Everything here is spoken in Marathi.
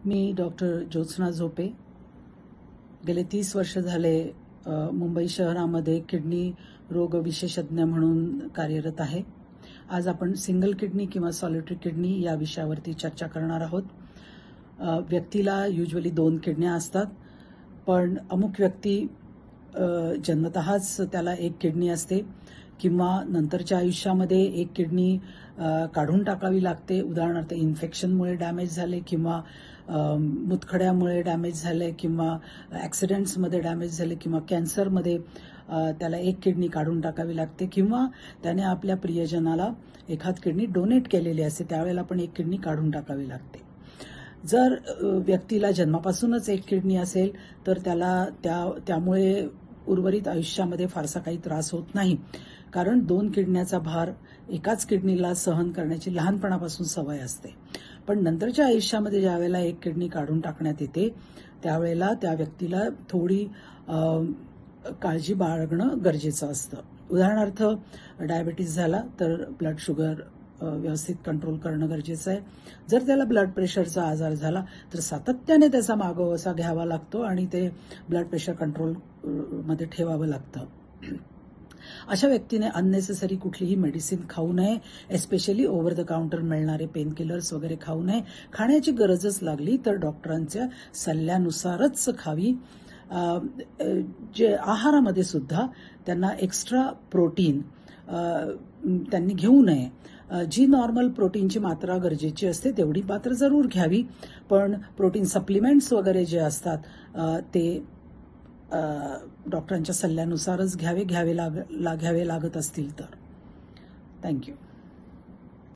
मी डॉक्टर ज्योत्स्ना झोपे गेले 30 वर्ष झाले मुंबई शहरामध्ये किडनी रोग विशेषज्ञ म्हणून कार्यरत आहे. आज आपण सिंगल किडनी किंवा सॉलिटरी किडनी या विषयावरती चर्चा करणार आहोत. व्यक्तीला युजुअली 2 किडन्या असतात, पण अमुक व्यक्ती जन्मतःच त्याला 1 किडनी असते किंवा नंतरच्या आयुष्यामध्ये 1 किडनी काढून टाकावी लागते. उदाहरणार्थ इन्फेक्शनमुळे डॅमेज झाले किंवा मुतखड्यामुळे डॅमेज झाले किंवा ॲक्सिडेंट्समध्ये डॅमेज झाले किंवा कॅन्सरमध्ये त्याला 1 किडनी काढून टाकावी लागते किंवा त्याने आपल्या प्रियजनाला एखाद किडनी डोनेट केलेली असते, त्यावेळेला पण 1 किडनी काढून टाकावी लागते. जर व्यक्तीला जन्मापासूनच 1 किडनी असेल तर त्याला त्यामुळे उर्वरित आयुष्यामध्ये फारसा काही त्रास होत नाही, कारण 2 किडन्याचा भार एकाच किडनीला सहन करण्याची लहानपणापासून सवय असते. पण नंतरच्या आयुष्यामध्ये ज्यावेळेला 1 किडनी काढून टाकण्यात येते त्यावेळेला त्या व्यक्तीला थोडी काळजी बाळगणं गरजेचं असतं. उदाहरणार्थ डायबिटीस झाला तर ब्लड शुगर व्यवस्थित कंट्रोल करणं गरजेचं आहे. जर त्याला ब्लड प्रेशरचा आजार झाला तर सातत्याने त्याचा मागोवा घ्यावा लागतो आणि ते ब्लड प्रेशर कंट्रोलमध्ये ठेवावं लागतं. अशा व्यक्तीने अननेसेसरी कुठलीही मेडिसिन खाऊ नये, एस्पेशली ओव्हर द काउंटर मिळणारे पेन किलर्स वगैरे खाऊ नये. खाण्याची गरजच लागली तर डॉक्टरांच्या सल्ल्यानुसारच खावी. जे आहारामध्ये सुद्धा त्यांना एक्स्ट्रा प्रोटीन त्यांनी घेऊ नये. जी नॉर्मल प्रोटीनची मात्रा गरजेची असते तेवढी मात्र जरूर घ्यावी, पण प्रोटीन सप्लिमेंट्स वगैरे जे असतात ते डॉक्टरांच्या सल्ल्यानुसारच घ्यावे लागत असतील तर. थँक्यू.